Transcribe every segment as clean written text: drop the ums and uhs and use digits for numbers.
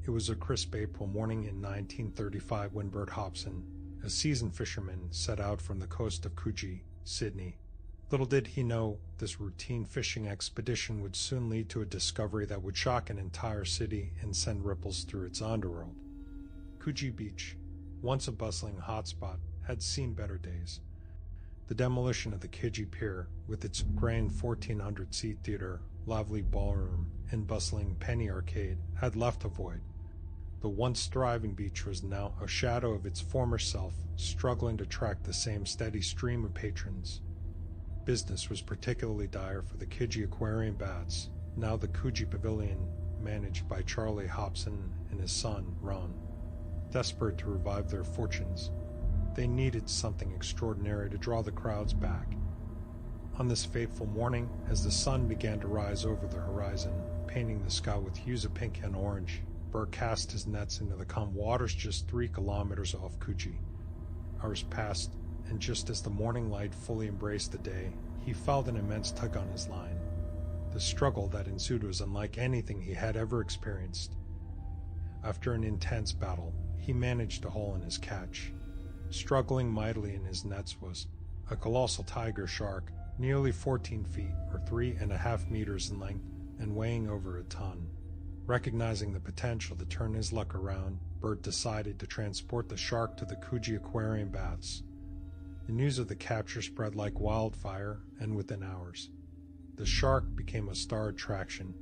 It was a crisp April morning in 1935 when Bert Hobson, a seasoned fisherman, set out from the coast of Coogee, Sydney. Little did he know this routine fishing expedition would soon lead to a discovery that would shock an entire city and send ripples through its underworld. Coogee Beach, once a bustling hotspot, had seen better days. The demolition of the Coogee Pier, with its grand 1,400-seat theater, lively ballroom, and bustling penny arcade, had left a void. The once thriving beach was now a shadow of its former self, struggling to track the same steady stream of patrons. Business was particularly dire for the Coogee Aquarium bats, now the Coogee Pavilion, managed by Charlie Hobson and his son, Ron. Desperate to revive their fortunes, they needed something extraordinary to draw the crowds back. On this fateful morning, as the sun began to rise over the horizon, painting the sky with hues of pink and orange, Bert cast his nets into the calm waters just 3 kilometers off Coogee. Hours passed, and just as the morning light fully embraced the day, he felt an immense tug on his line. The struggle that ensued was unlike anything he had ever experienced. After an intense battle, he managed a hole in his catch. Struggling mightily in his nets was a colossal tiger shark, nearly 14 feet or 3.5 meters in length and weighing over a ton. Recognizing the potential to turn his luck around, Bert decided to transport the shark to the Coogee Aquarium baths. The news of the capture spread like wildfire, and within hours, the shark became a star attraction.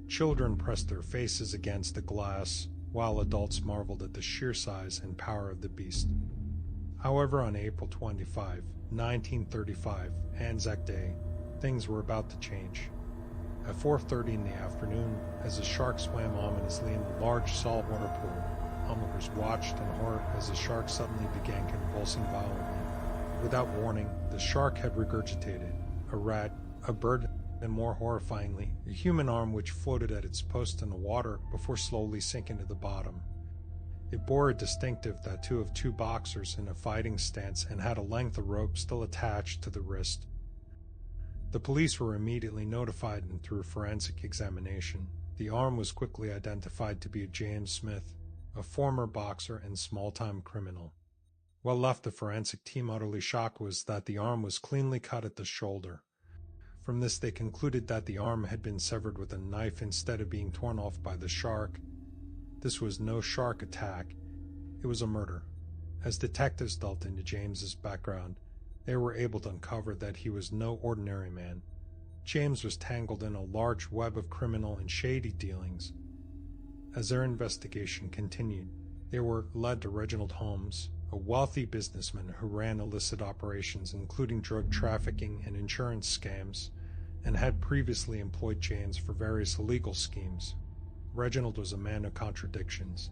Children pressed their faces against the glass, while adults marveled at the sheer size and power of the beast. However, on April 25, 1935, Anzac Day, things were about to change. At 4:30 in the afternoon, as the shark swam ominously in the large saltwater pool, onlookers watched in horror as the shark suddenly began convulsing violently. Without warning, the shark had regurgitated a rat, a bird, and more horrifyingly, a human arm which floated at its post in the water before slowly sinking to the bottom. It bore a distinctive tattoo of 2 boxers in a fighting stance and had a length of rope still attached to the wrist. The police were immediately notified, and through forensic examination, the arm was quickly identified to be James Smith, a former boxer and small-time criminal. What left the forensic team utterly shocked was that the arm was cleanly cut at the shoulder. From this they concluded that the arm had been severed with a knife instead of being torn off by the shark. This was no shark attack, it was a murder. As detectives delved into James's background, they were able to uncover that he was no ordinary man. James was tangled in a large web of criminal and shady dealings. As their investigation continued, they were led to Reginald Holmes, a wealthy businessman who ran illicit operations including drug trafficking and insurance scams, and had previously employed James for various illegal schemes. Reginald was a man of contradictions.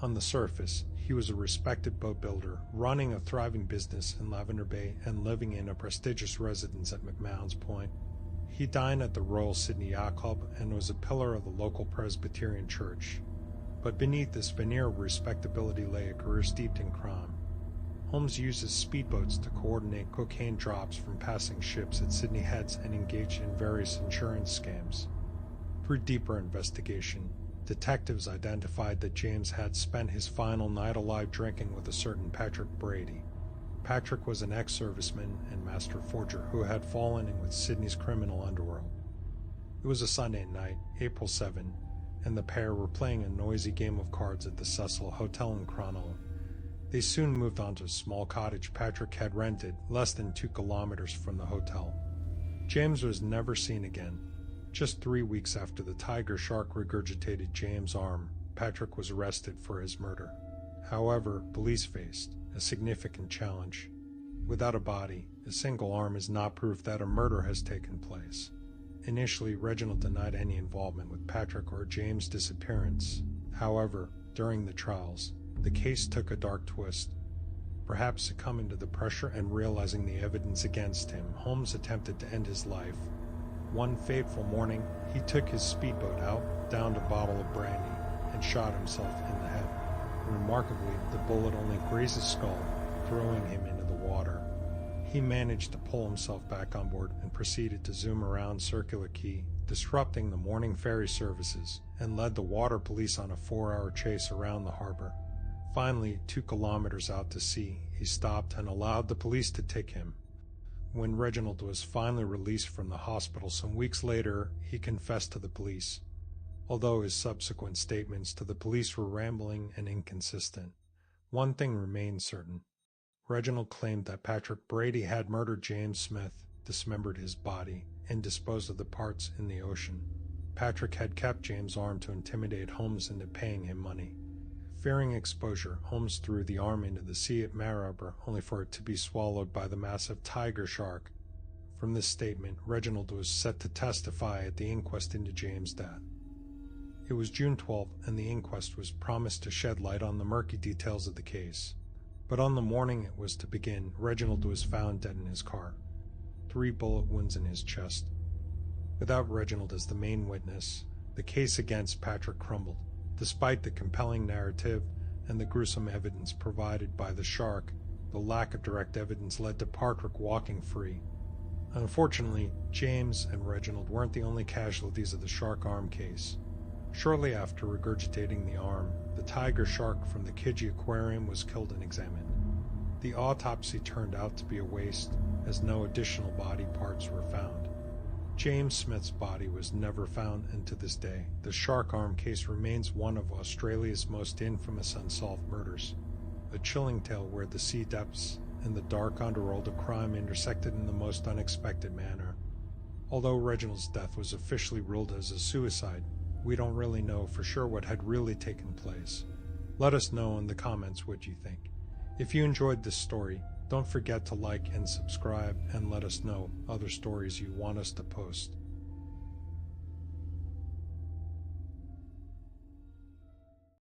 On the surface, he was a respected boat builder, running a thriving business in Lavender Bay and living in a prestigious residence at McMahon's Point. He dined at the Royal Sydney Yacht Club and was a pillar of the local Presbyterian church. But beneath this veneer of respectability lay a career steeped in crime. Holmes uses speedboats to coordinate cocaine drops from passing ships at Sydney Heads and engaged in various insurance scams. Through deeper investigation, detectives identified that James had spent his final night alive drinking with a certain Patrick Brady. Patrick was an ex-serviceman and master forger who had fallen in with Sydney's criminal underworld. It was a Sunday night, April 7, and the pair were playing a noisy game of cards at the Cecil Hotel in Cronulla. They soon moved on to a small cottage Patrick had rented less than 2 kilometers from the hotel. James was never seen again. Just 3 weeks after the tiger shark regurgitated James' arm, Patrick was arrested for his murder. However, police faced a significant challenge. Without a body, a single arm is not proof that a murder has taken place. Initially, Reginald denied any involvement with Patrick or James' disappearance. However, during the trials, the case took a dark twist. Perhaps succumbing to the pressure and realizing the evidence against him, Holmes attempted to end his life. One fateful morning, he took his speedboat out, downed a bottle of brandy, and shot himself in the head. Remarkably, the bullet only grazed his skull, throwing him into the water. He managed to pull himself back on board and proceeded to zoom around Circular Quay, disrupting the morning ferry services, and led the water police on a 4-hour chase around the harbor. Finally, 2 kilometers out to sea, he stopped and allowed the police to take him. When Reginald was finally released from the hospital some weeks later, he confessed to the police, although his subsequent statements to the police were rambling and inconsistent. One thing remained certain. Reginald claimed that Patrick Brady had murdered James Smith, dismembered his body, and disposed of the parts in the ocean. Patrick had kept James' arm to intimidate Holmes into paying him money. Fearing exposure, Holmes threw the arm into the sea at Maribor, only for it to be swallowed by the massive tiger shark. From this statement, Reginald was set to testify at the inquest into James' death. It was June 12th, and the inquest was promised to shed light on the murky details of the case. But on the morning it was to begin, Reginald was found dead in his car, 3 bullet wounds in his chest. Without Reginald as the main witness, the case against Patrick crumbled. Despite the compelling narrative and the gruesome evidence provided by the shark, the lack of direct evidence led to Patrick walking free. Unfortunately, James and Reginald weren't the only casualties of the shark arm case. Shortly after regurgitating the arm, the tiger shark from the Coogee Aquarium was killed and examined. The autopsy turned out to be a waste, as no additional body parts were found. James Smith's body was never found, and to this day, the shark arm case remains one of Australia's most infamous unsolved murders. A chilling tale where the sea depths and the dark underworld of crime intersected in the most unexpected manner. Although Reginald's death was officially ruled as a suicide, we don't really know for sure what had really taken place. Let us know in the comments what you think. If you enjoyed this story, don't forget to like and subscribe, and let us know other stories you want us to post.